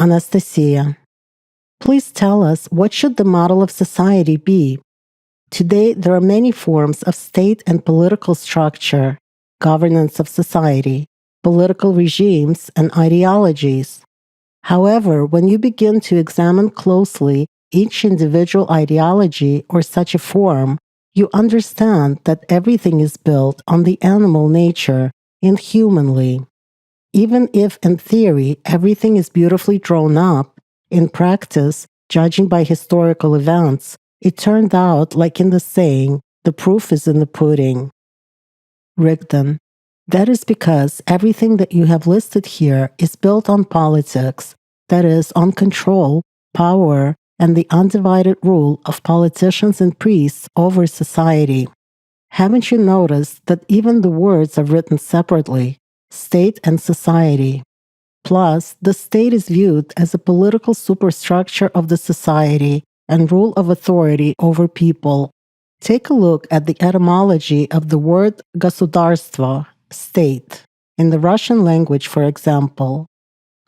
Anastasia. Please tell us, what should the model of society be? Today, there are many forms of state and political structure, governance of society, political regimes, and ideologies. However, when you begin to examine closely each individual ideology or such a form, you understand that everything is built on the animal nature inhumanly. Even if, in theory, everything is beautifully drawn up, in practice, judging by historical events, it turned out like in the saying, the proof is in the pudding. Rigdon. That is because everything that you have listed here is built on politics, that is, on control, power, and the undivided rule of politicians and priests over society. Haven't you noticed that even the words are written separately, state and society? Plus, the state is viewed as a political superstructure of the society and rule of authority over people. Take a look at the etymology of the word государство, state. In the Russian language, for example,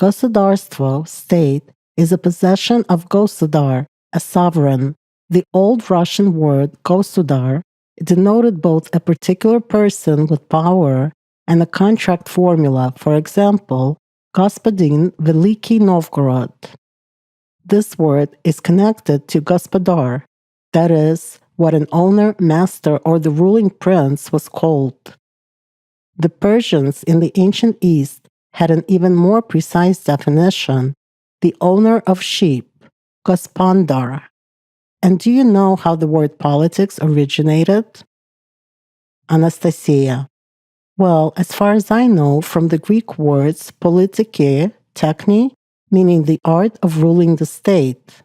государство, state, is a possession of государ, a sovereign. The Old Russian word государ denoted both a particular person with power and a contract formula, for example, господин Великий Novgorod. This word is connected to gospodar, that is, what an owner, master, or the ruling prince was called. The Persians in the ancient East had an even more precise definition, the owner of sheep, gospodar. And do you know how the word politics originated? Anastasia. Well, as far as I know, from the Greek words politike, techni, meaning the art of ruling the state.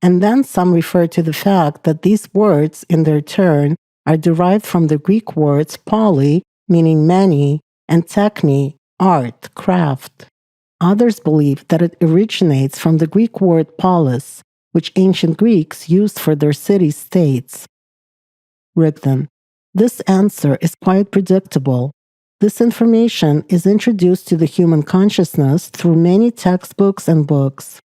And then some refer to the fact that these words, in their turn, are derived from the Greek words poly, meaning many, and techni, art, craft. Others believe that it originates from the Greek word polis, which ancient Greeks used for their city-states. Rigdon. This answer is quite predictable. This information is introduced to the human consciousness through many textbooks and books.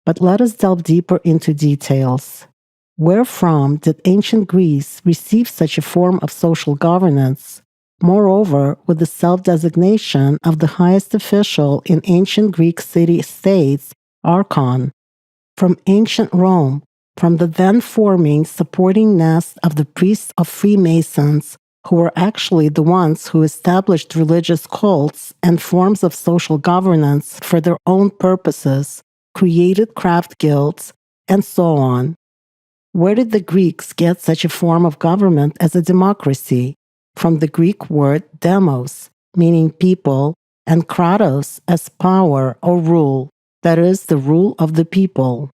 But let us delve deeper into details. Where from did ancient Greece receive such a form of social governance? Moreover, with the self-designation of the highest official in ancient Greek city-states, archon. From ancient Rome, from the then forming supporting nest of the priests of Freemasons, who were actually the ones who established religious cults and forms of social governance for their own purposes, created craft guilds, and so on. Where did the Greeks get such a form of government as a democracy? From the Greek word demos, meaning people, and kratos as power or rule, that is, the rule of the people.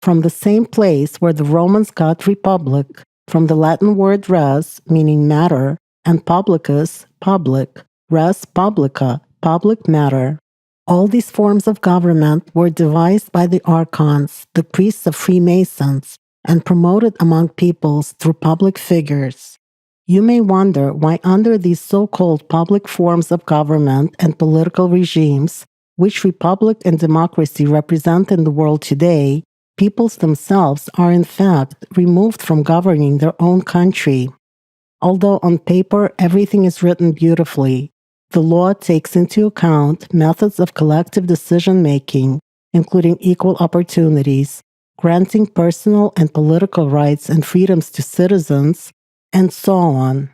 From the same place where the Romans got republic, from the Latin word res, meaning matter, and publicus, public, res publica, public matter. All these forms of government were devised by the archons, the priests of Freemasons, and promoted among peoples through public figures. You may wonder why under these so-called public forms of government and political regimes, which republic and democracy represent in the world today, peoples themselves are in fact removed from governing their own country. Although on paper everything is written beautifully, the law takes into account methods of collective decision-making, including equal opportunities, granting personal and political rights and freedoms to citizens, and so on.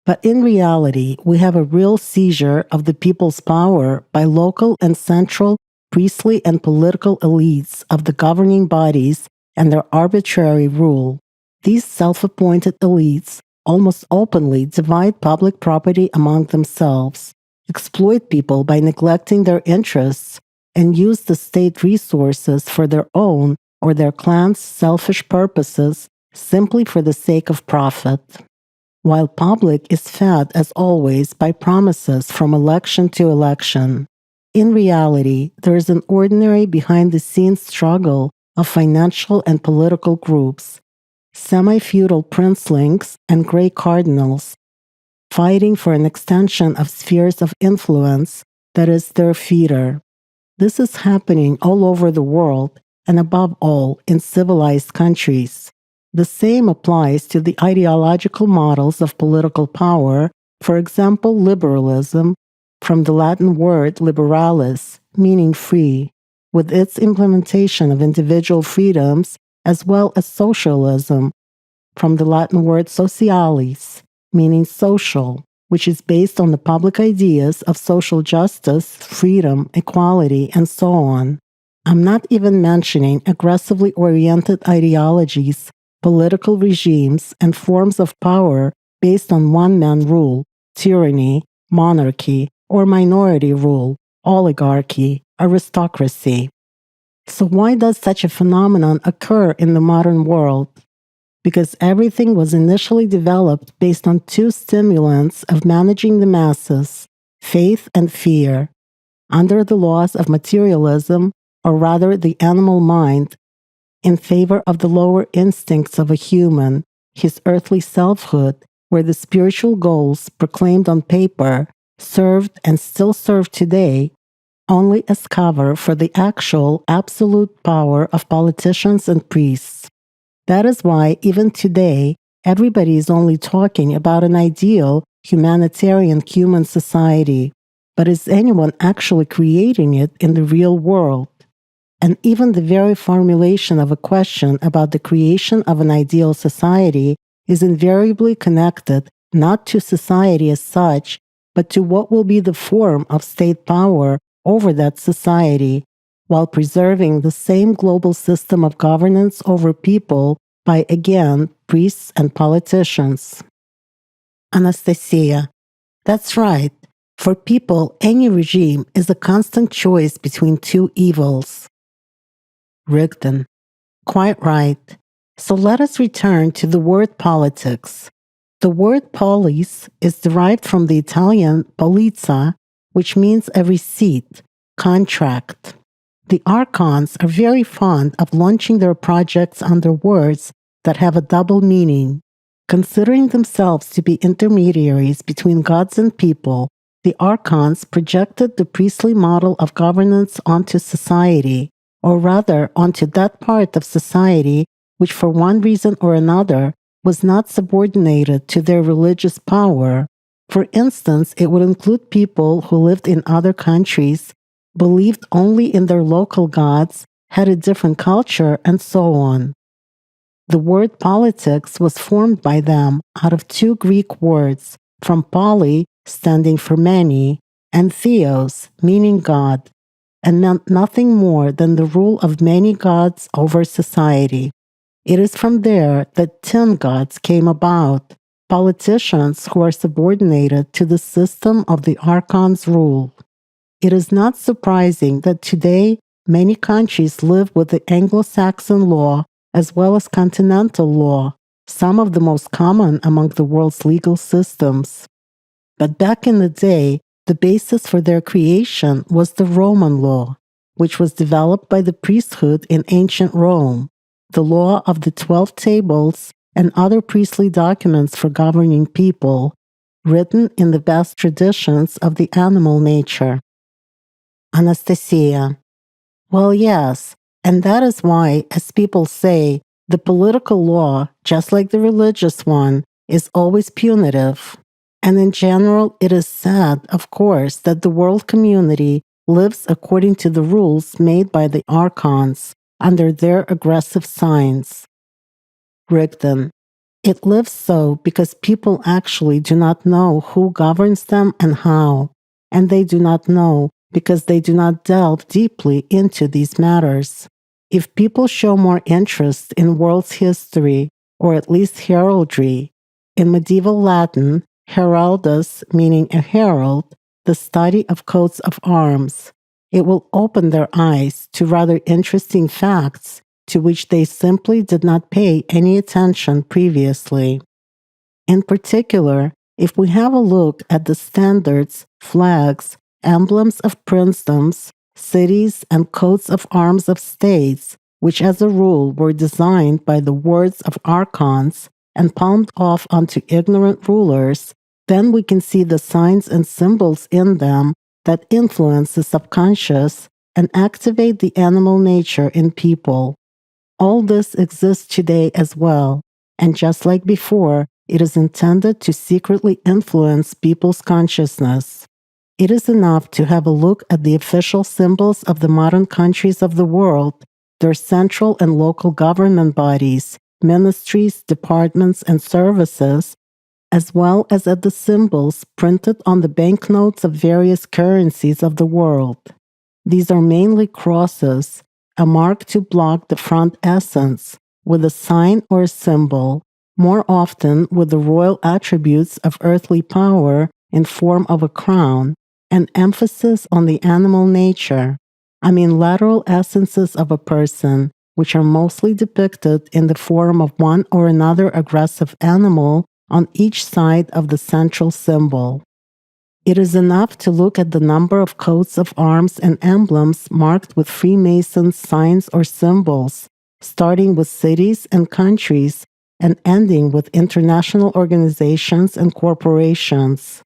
But in reality, we have a real seizure of the people's power by local and central priestly and political elites of the governing bodies and their arbitrary rule. These self-appointed elites almost openly divide public property among themselves, exploit people by neglecting their interests, and use the state resources for their own or their clan's selfish purposes simply for the sake of profit. While public is fed, as always, by promises from election to election, in reality, there is an ordinary behind-the-scenes struggle of financial and political groups, semi-feudal princelings and grey cardinals, fighting for an extension of spheres of influence that is their feeder. This is happening all over the world, and above all, in civilized countries. The same applies to the ideological models of political power, for example, liberalism, from the Latin word liberalis, meaning free, with its implementation of individual freedoms, as well as socialism, from the Latin word socialis, meaning social, which is based on the public ideas of social justice, freedom, equality, and so on. I'm not even mentioning aggressively oriented ideologies, political regimes, and forms of power based on one-man rule, tyranny, monarchy, or minority rule, oligarchy, aristocracy. So why does such a phenomenon occur in the modern world? Because everything was initially developed based on two stimulants of managing the masses, faith and fear, under the laws of materialism, or rather the animal mind, in favor of the lower instincts of a human, his earthly selfhood, where the spiritual goals proclaimed on paper served and still serve today only as cover for the actual absolute power of politicians and priests. That is why, even today, everybody is only talking about an ideal, humanitarian human society. But is anyone actually creating it in the real world? And even the very formulation of a question about the creation of an ideal society is invariably connected not to society as such, but to what will be the form of state power over that society, while preserving the same global system of governance over people by, again, priests and politicians. Anastasia. That's right. For people, any regime is a constant choice between two evils. Rigdon. Quite right. So let us return to the word politics. The word polis is derived from the Italian polizza, which means a receipt, contract. The archons are very fond of launching their projects under words that have a double meaning. Considering themselves to be intermediaries between gods and people, the archons projected the priestly model of governance onto society, or rather onto that part of society which for one reason or another was not subordinated to their religious power. For instance, it would include people who lived in other countries, believed only in their local gods, had a different culture, and so on. The word politics was formed by them out of two Greek words, from poly, standing for many, and theos, meaning God, and meant nothing more than the rule of many gods over society. It is from there that 10 gods came about, politicians who are subordinated to the system of the archon's rule. It is not surprising that today many countries live with the Anglo-Saxon law as well as continental law, some of the most common among the world's legal systems. But back in the day, the basis for their creation was the Roman law, which was developed by the priesthood in ancient Rome, the law of the 12 tables and other priestly documents for governing people, written in the best traditions of the animal nature. Anastasia. Well, yes, and that is why, as people say, the political law, just like the religious one, is always punitive. And in general, it is said, of course, that the world community lives according to the rules made by the archons under their aggressive signs. Rigdon. It lives so because people actually do not know who governs them and how, and they do not know because they do not delve deeply into these matters. If people show more interest in world's history, or at least heraldry, in medieval Latin, heraldus meaning a herald, the study of coats of arms, it will open their eyes to rather interesting facts to which they simply did not pay any attention previously. In particular, if we have a look at the standards, flags, emblems of princedoms, cities, and coats of arms of states, which as a rule were designed by the words of archons and palmed off onto ignorant rulers, then we can see the signs and symbols in them that influence the subconscious and activate the animal nature in people. All this exists today as well, and just like before, it is intended to secretly influence people's consciousness. It is enough to have a look at the official symbols of the modern countries of the world, their central and local government bodies, ministries, departments, and services, as well as at the symbols printed on the banknotes of various currencies of the world. These are mainly crosses, a mark to block the front essence, with a sign or a symbol, more often with the royal attributes of earthly power in form of a crown, and emphasis on the animal nature. Lateral essences of a person, which are mostly depicted in the form of one or another aggressive animal on each side of the central symbol. It is enough to look at the number of coats of arms and emblems marked with Freemason signs or symbols, starting with cities and countries and ending with international organizations and corporations.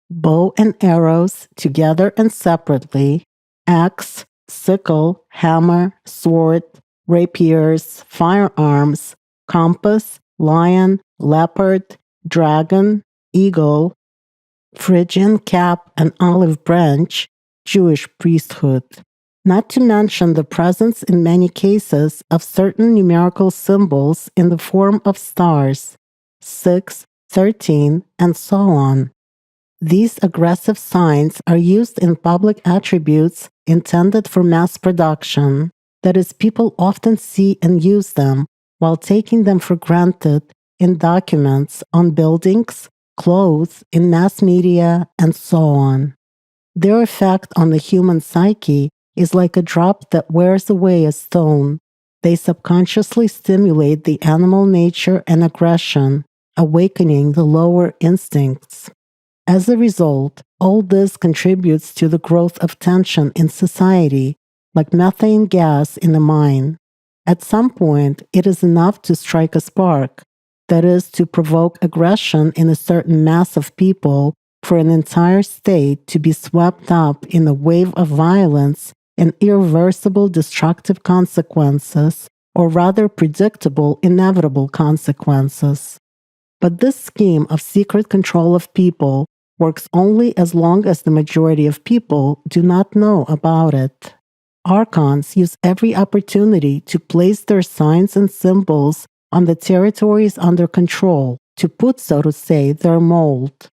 Bow and arrows, together and separately, axe, sickle, hammer, sword, rapiers, firearms, compass, lion, leopard, dragon, eagle, Phrygian cap and olive branch, Jewish priesthood. Not to mention the presence in many cases of certain numerical symbols in the form of stars, 6, 13, and so on. These aggressive signs are used in public attributes intended for mass production. That is, people often see and use them while taking them for granted in documents, on buildings, clothes, in mass media, and so on. Their effect on the human psyche is like a drop that wears away a stone. They subconsciously stimulate the animal nature and aggression, awakening the lower instincts. As a result, all this contributes to the growth of tension in society, like methane gas in a mine. At some point, it is enough to strike a spark, that is, to provoke aggression in a certain mass of people for an entire state to be swept up in a wave of violence and irreversible destructive consequences, or rather predictable, inevitable consequences. But this scheme of secret control of people works only as long as the majority of people do not know about it. Archons use every opportunity to place their signs and symbols on the territories under control, to put, so to say, their mold.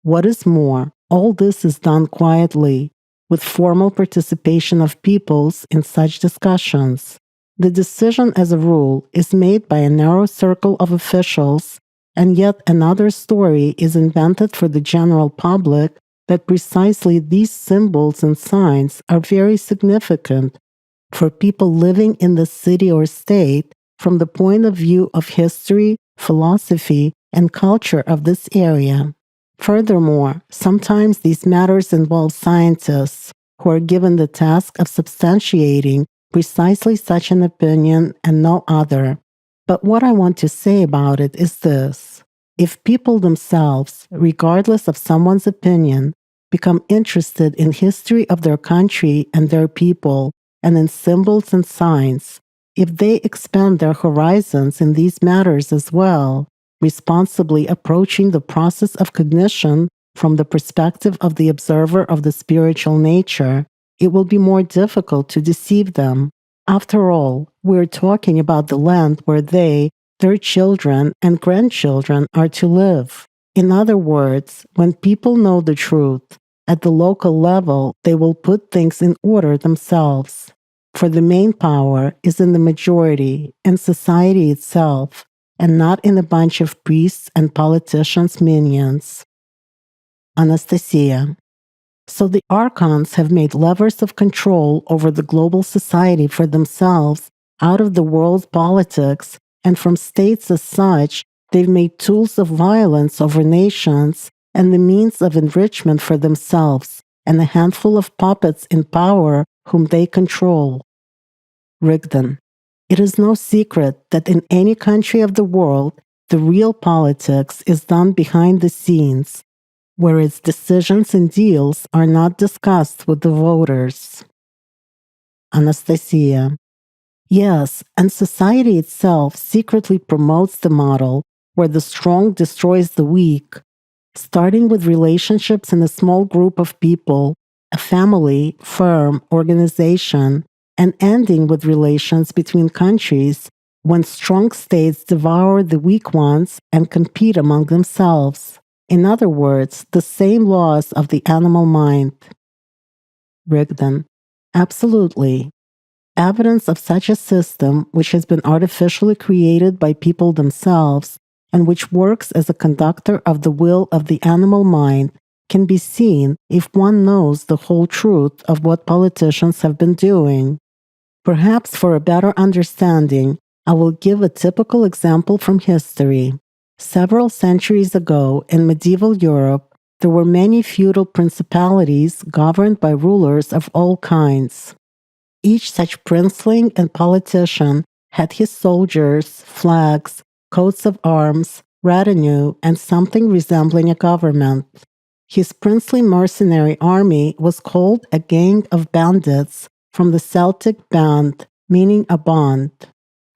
What is more, all this is done quietly, with formal participation of peoples in such discussions. The decision, as a rule, is made by a narrow circle of officials, and yet another story is invented for the general public that precisely these symbols and signs are very significant for people living in the city or state from the point of view of history, philosophy, and culture of this area. Furthermore, sometimes these matters involve scientists who are given the task of substantiating precisely such an opinion and no other. But what I want to say about it is this. If people themselves, regardless of someone's opinion, become interested in history of their country and their people and in symbols and signs, if they expand their horizons in these matters as well, responsibly approaching the process of cognition from the perspective of the observer of the spiritual nature, it will be more difficult to deceive them. After all, we're talking about the land where they, their children, and grandchildren are to live. In other words, when people know the truth, at the local level, they will put things in order themselves. For the main power is in the majority, in society itself, and not in a bunch of priests and politicians' minions. Anastasia. So the archons have made levers of control over the global society for themselves out of the world's politics, and from states as such, they've made tools of violence over nations and the means of enrichment for themselves and a handful of puppets in power whom they control. Rigdon. It is no secret that in any country of the world, the real politics is done behind the scenes, where its decisions and deals are not discussed with the voters. Anastasia. Yes, and society itself secretly promotes the model where the strong destroys the weak, starting with relationships in a small group of people, a family, firm, organization, and ending with relations between countries when strong states devour the weak ones and compete among themselves. In other words, the same laws of the animal mind. Rigdon. Absolutely. Evidence of such a system, which has been artificially created by people themselves and which works as a conductor of the will of the animal mind, can be seen if one knows the whole truth of what politicians have been doing. Perhaps for a better understanding, I will give a typical example from history. Several centuries ago, in medieval Europe, there were many feudal principalities governed by rulers of all kinds. Each such princeling and politician had his soldiers, flags, coats of arms, retinue, and something resembling a government. His princely mercenary army was called a gang of bandits from the Celtic band, meaning a bond.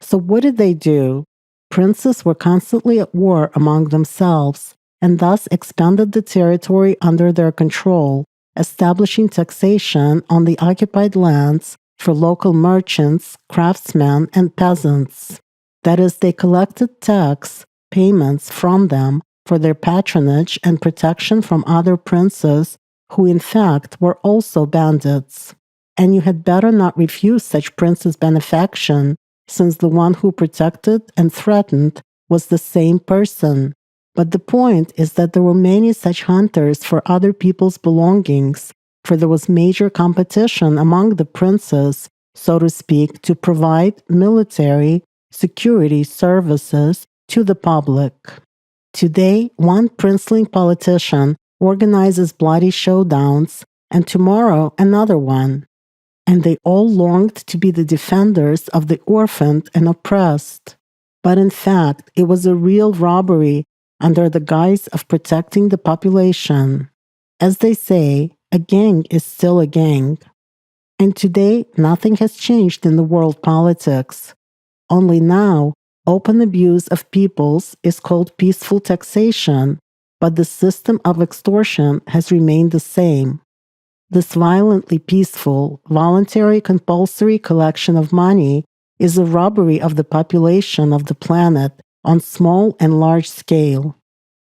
So what did they do? Princes were constantly at war among themselves, and thus expanded the territory under their control, establishing taxation on the occupied lands for local merchants, craftsmen, and peasants. That is, they collected tax payments from them for their patronage and protection from other princes who in fact were also bandits. And you had better not refuse such princes' benefaction, since the one who protected and threatened was the same person. But the point is that there were many such hunters for other people's belongings, for there was major competition among the princes, so to speak, to provide military security services to the public. Today, one princeling politician organizes bloody showdowns, and tomorrow another one. And they all longed to be the defenders of the orphaned and oppressed. But in fact, it was a real robbery under the guise of protecting the population. As they say, a gang is still a gang. And today, nothing has changed in the world politics. Only now, open abuse of peoples is called peaceful taxation, but the system of extortion has remained the same. This violently peaceful, voluntary, compulsory collection of money is a robbery of the population of the planet on small and large scale.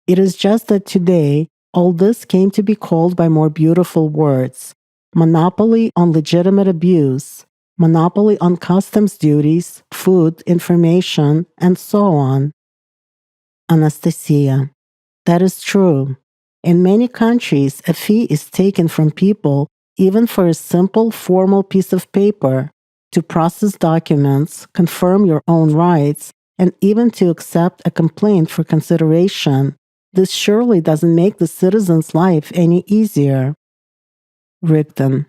It is just that today, all this came to be called by more beautiful words: monopoly on legitimate abuse, monopoly on customs duties, food, information, and so on. Anastasia. That is true. In many countries, a fee is taken from people even for a simple formal piece of paper, to process documents, confirm your own rights, and even to accept a complaint for consideration. This surely doesn't make the citizen's life any easier. Rigdon.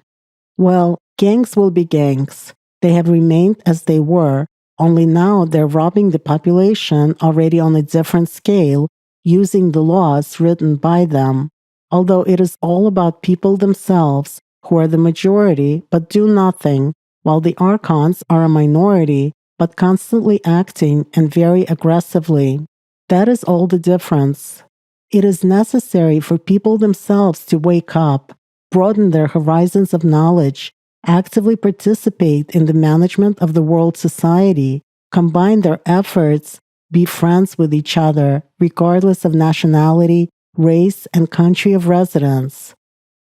Well, gangs will be gangs. They have remained as they were, only now they're robbing the population already on a different scale, using the laws written by them, although it is all about people themselves, who are the majority but do nothing, while the archons are a minority but constantly acting and very aggressively. That is all the difference. It is necessary for people themselves to wake up, broaden their horizons of knowledge, actively participate in the management of the world society, combine their efforts, be friends with each other, regardless of nationality, race, and country of residence.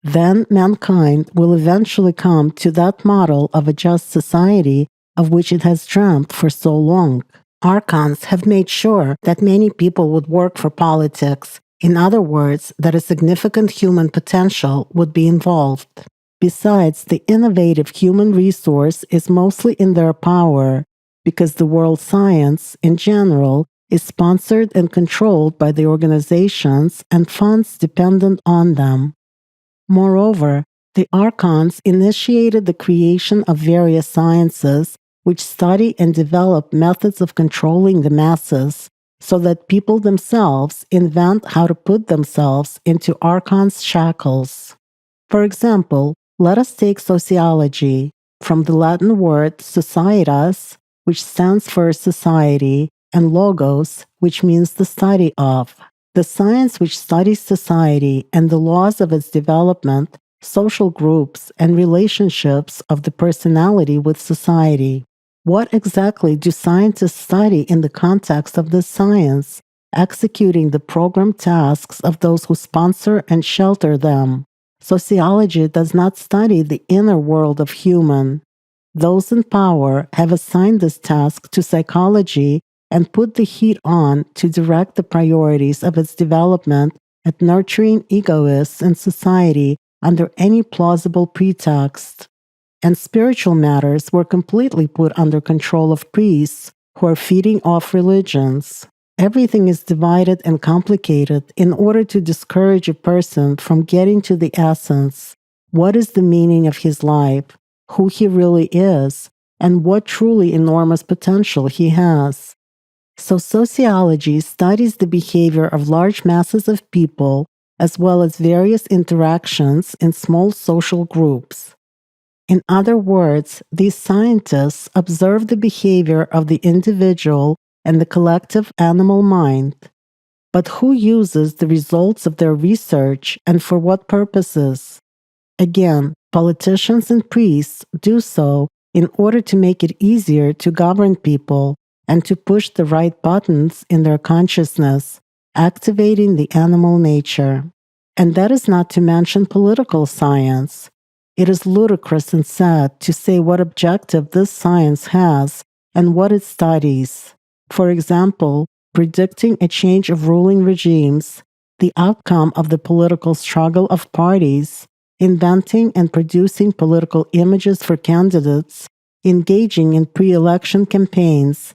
Then mankind will eventually come to that model of a just society of which it has dreamt for so long. Archons have made sure that many people would work for politics. In other words, that a significant human potential would be involved. Besides, the innovative human resource is mostly in their power, because the world science, in general, is sponsored and controlled by the organizations and funds dependent on them. Moreover, the archons initiated the creation of various sciences which study and develop methods of controlling the masses, so that people themselves invent how to put themselves into archons' shackles. For example, let us take sociology. from the Latin word societas, which stands for society, and logos, which means the study of. The science which studies society and the laws of its development, social groups, and relationships of the personality with society. What exactly do scientists study in the context of this science, executing the programmed tasks of those who sponsor and shelter them? Sociology does not study the inner world of human. Those in power have assigned this task to psychology and put the heat on to direct the priorities of its development at nurturing egoists in society under any plausible pretext. And spiritual matters were completely put under control of priests who are feeding off religions. Everything is divided and complicated in order to discourage a person from getting to the essence. What is the meaning of his life, who he really is, and what truly enormous potential he has? So sociology studies the behavior of large masses of people as well as various interactions in small social groups. In other words, these scientists observe the behavior of the individual and the collective animal mind. But who uses the results of their research and for what purposes? Again, politicians and priests do so in order to make it easier to govern people and to push the right buttons in their consciousness, activating the animal nature. And that is not to mention political science. It is ludicrous and sad to say what objective this science has and what it studies. For example, predicting a change of ruling regimes, the outcome of the political struggle of parties, inventing and producing political images for candidates, engaging in pre-election campaigns,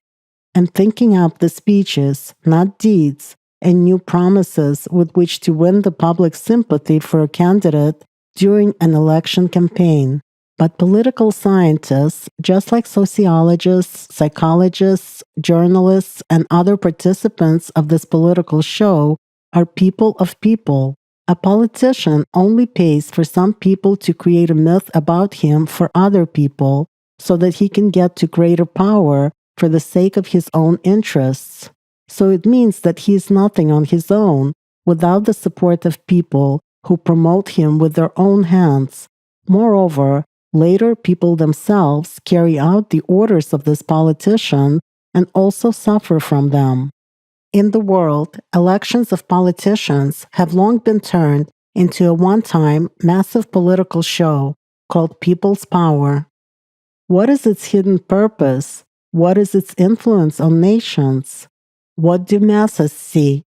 and thinking up the speeches, not deeds, and new promises with which to win the public sympathy for a candidate during an election campaign. But political scientists, just like sociologists, psychologists, journalists, and other participants of this political show, are people of people. A politician only pays for some people to create a myth about him for other people so that he can get to greater power for the sake of his own interests. So it means that he is nothing on his own without the support of people who promote him with their own hands. Moreover, later people themselves carry out the orders of this politician and also suffer from them. In the world, elections of politicians have long been turned into a one-time massive political show called people's power. What is its hidden purpose? What is its influence on nations? What do masses see?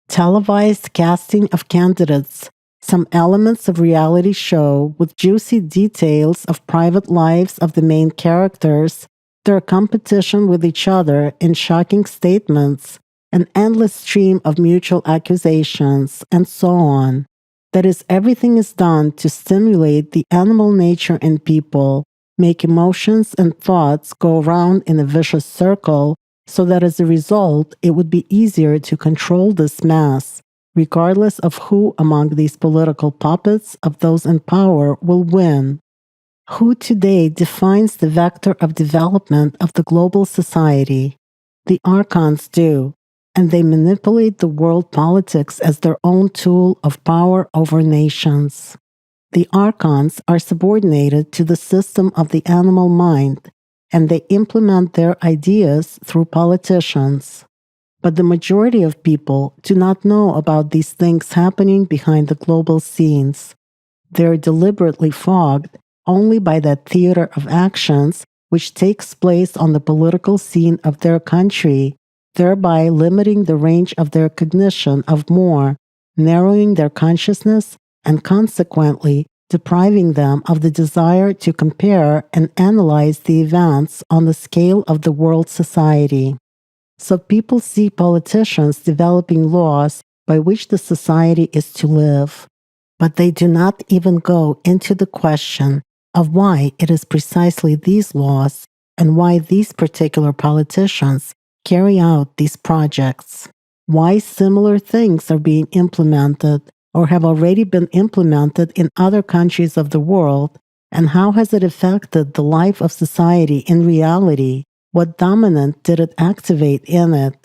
Televised casting of candidates, some elements of reality show with juicy details of private lives of the main characters, their competition with each other in shocking statements, an endless stream of mutual accusations, and so on. That is, everything is done to stimulate the animal nature in people, make emotions and thoughts go around in a vicious circle, so that as a result it would be easier to control this mass, regardless of who among these political puppets of those in power will win. Who today defines the vector of development of the global society? The archons do, and they manipulate the world politics as their own tool of power over nations. The archons are subordinated to the system of the animal mind, and they implement their ideas through politicians. But the majority of people do not know about these things happening behind the global scenes. They are deliberately fogged only by that theater of actions which takes place on the political scene of their country, thereby limiting the range of their cognition of more, narrowing their consciousness, and consequently depriving them of the desire to compare and analyze the events on the scale of the world society. So people see politicians developing laws by which the society is to live, but they do not even go into the question of why it is precisely these laws and why these particular politicians carry out these projects, why similar things are being implemented or have already been implemented in other countries of the world, And how has it affected the life of society in reality? What dominant did it activate in it?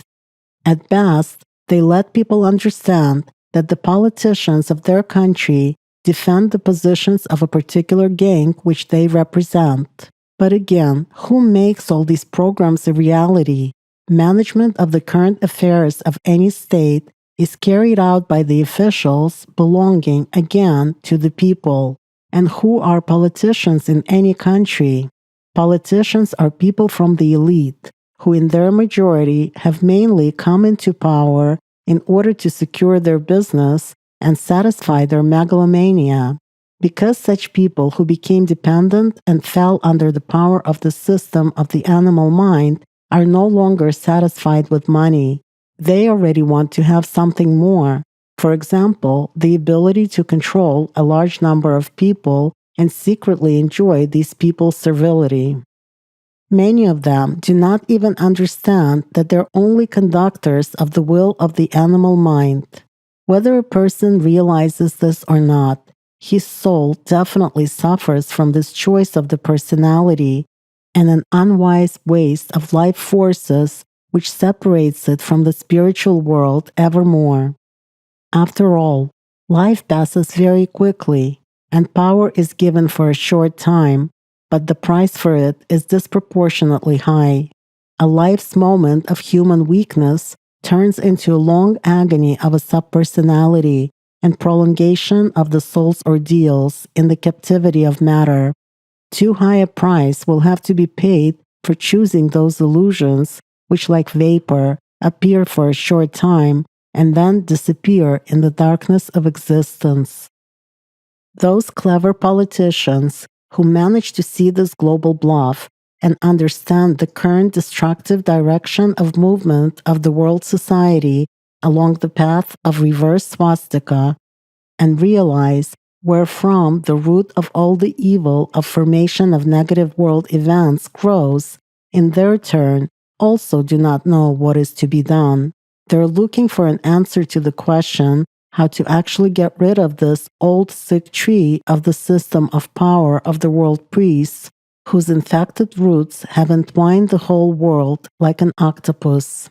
At best, they let people understand that the politicians of their country defend the positions of a particular gang which they represent. But again, who makes all these programs a reality? Management of the current affairs of any state is carried out by the officials belonging again to the people. And who are politicians in any country? Politicians are people from the elite, who in their majority have mainly come into power in order to secure their business and satisfy their megalomania. Because such people who became dependent and fell under the power of the system of the animal mind are no longer satisfied with money. They already want to have something more. For example, the ability to control a large number of people and secretly enjoy these people's servility. Many of them do not even understand that they're only conductors of the will of the animal mind. Whether a person realizes this or not, his soul definitely suffers from this choice of the personality and an unwise waste of life forces which separates it from the spiritual world evermore. After all, life passes very quickly, and power is given for a short time, but the price for it is disproportionately high. A life's moment of human weakness turns into a long agony of a subpersonality and prolongation of the soul's ordeals in the captivity of matter. Too high a price will have to be paid for choosing those illusions which, like vapor, appear for a short time and then disappear in the darkness of existence. Those clever politicians who manage to see this global bluff and understand the current destructive direction of movement of the world society along the path of reverse swastika and realize wherefrom the root of all the evil of formation of negative world events grows, in their turn also do not know what is to be done. They're looking for an answer to the question how to actually get rid of this old sick tree of the system of power of the world priests, whose infected roots have entwined the whole world like an octopus.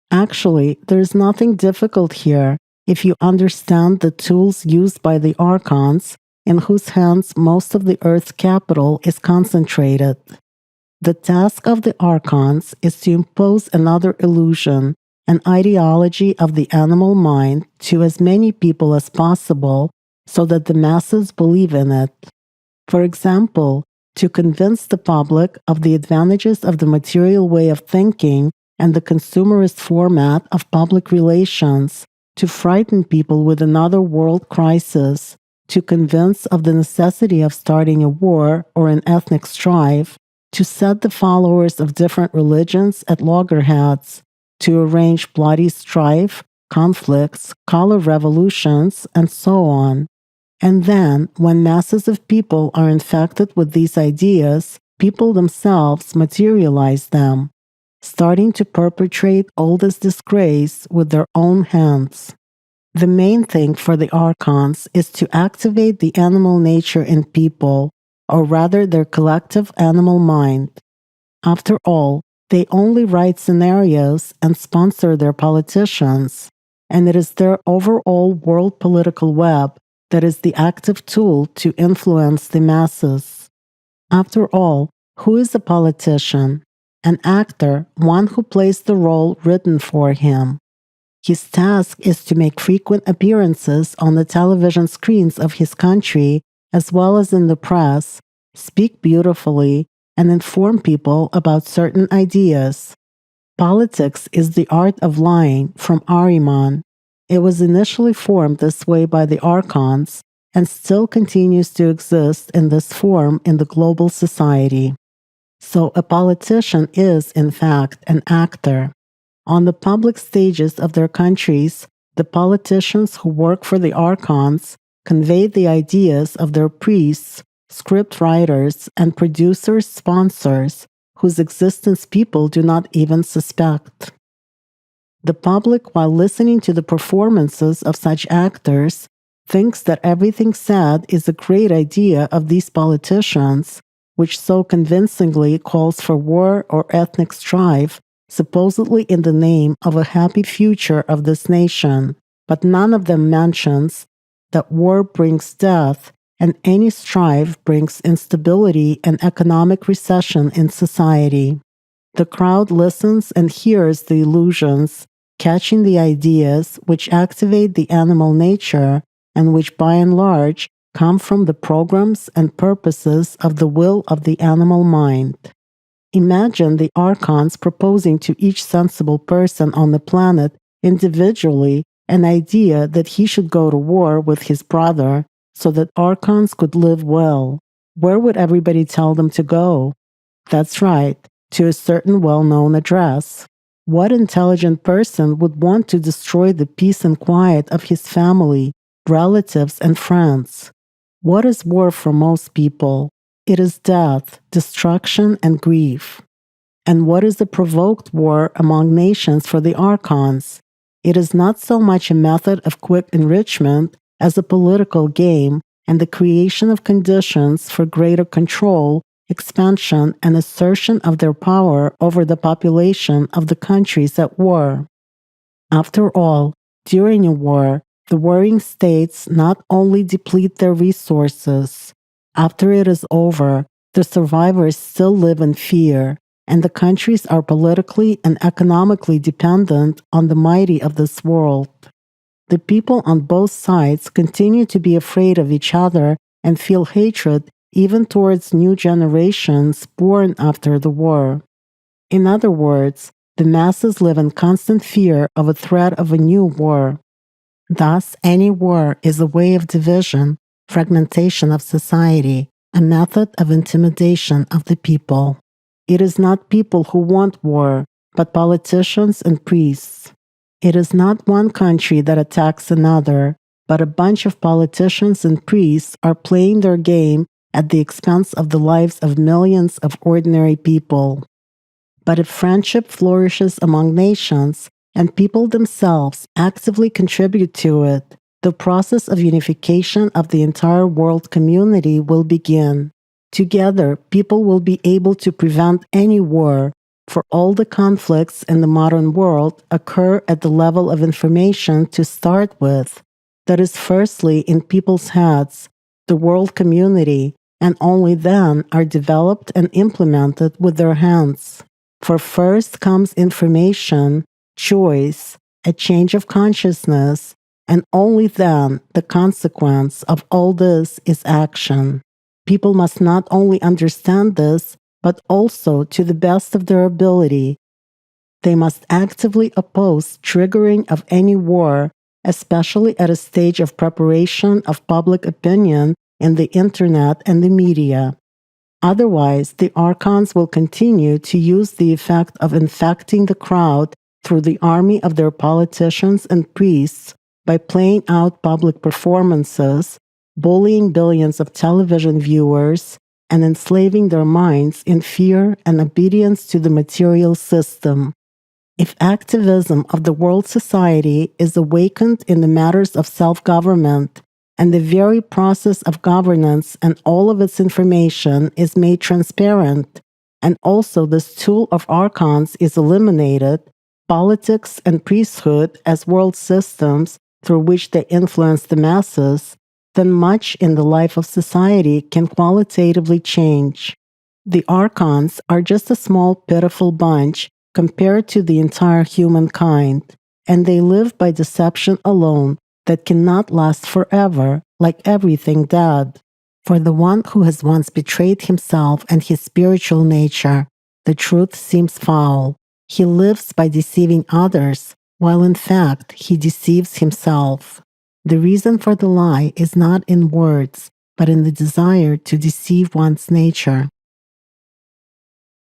Actually, there is nothing difficult here if you understand the tools used by the archons, in whose hands most of the earth's capital is concentrated. The task of the archons is to impose another illusion, an ideology of the animal mind, to as many people as possible, so that the masses believe in it. For example, to convince the public of the advantages of the material way of thinking and the consumerist format of public relations, to frighten people with another world crisis, to convince of the necessity of starting a war or an ethnic strife, to set the followers of different religions at loggerheads, to arrange bloody strife, conflicts, color revolutions, and so on. And then, when masses of people are infected with these ideas, people themselves materialize them, starting to perpetrate all this disgrace with their own hands. The main thing for the archons is to activate the animal nature in people, or rather their collective animal mind. After all, they only write scenarios and sponsor their politicians, and it is their overall world political web that is the active tool to influence the masses. After all, who is a politician? An actor, one who plays the role written for him. His task is to make frequent appearances on the television screens of his country as well as in the press, speak beautifully, and inform people about certain ideas. Politics is the art of lying from Ahriman. It was initially formed this way by the archons and still continues to exist in this form in the global society. So a politician is, in fact, an actor. On the public stages of their countries, the politicians who work for the archons convey the ideas of their priests, script writers, and producers, sponsors, whose existence people do not even suspect. The public, while listening to the performances of such actors, thinks that everything said is a great idea of these politicians, which so convincingly calls for war or ethnic strife, supposedly in the name of a happy future of this nation, but none of them mentions that war brings death and any strife brings instability and economic recession in society. The crowd listens and hears the illusions, catching the ideas which activate the animal nature and which by and large come from the programs and purposes of the will of the animal mind. Imagine the archons proposing to each sensible person on the planet individually an idea that he should go to war with his brother so that archons could live well. Where would everybody tell them to go? That's right, to a certain well-known address. What intelligent person would want to destroy the peace and quiet of his family, relatives, and friends? What is war for most people? It is death, destruction, and grief. And what is the provoked war among nations for the archons? It is not so much a method of quick enrichment as a political game and the creation of conditions for greater control, expansion, and assertion of their power over the population of the countries at war. After all, during a war, the warring states not only deplete their resources. After it is over, the survivors still live in fear, and the countries are politically and economically dependent on the mighty of this world. The people on both sides continue to be afraid of each other and feel hatred even towards new generations born after the war. In other words, the masses live in constant fear of a threat of a new war. Thus, any war is a way of division, fragmentation of society, a method of intimidation of the people. It is not people who want war, but politicians and priests. It is not one country that attacks another, but a bunch of politicians and priests are playing their game at the expense of the lives of millions of ordinary people. But if friendship flourishes among nations, and people themselves actively contribute to it, the process of unification of the entire world community will begin. Together, people will be able to prevent any war, for all the conflicts in the modern world occur at the level of information to start with. That is, firstly, in people's heads, the world community, and only then are developed and implemented with their hands. For first comes information, choice, a change of consciousness, and only then the consequence of all this is action. People must not only understand this, but also, to the best of their ability, they must actively oppose triggering of any war, especially at a stage of preparation of public opinion in the internet and the media. Otherwise, the archons will continue to use the effect of infecting the crowd through the army of their politicians and priests by playing out public performances, bullying billions of television viewers, and enslaving their minds in fear and obedience to the material system. If activism of the world society is awakened in the matters of self-government, and the very process of governance and all of its information is made transparent, and also this tool of archons is eliminated, politics and priesthood as world systems through which they influence the masses, then much in the life of society can qualitatively change. The archons are just a small, pitiful bunch compared to the entire humankind, and they live by deception alone that cannot last forever, like everything dead. For the one who has once betrayed himself and his spiritual nature, the truth seems foul. He lives by deceiving others, while in fact he deceives himself. The reason for the lie is not in words, but in the desire to deceive one's nature.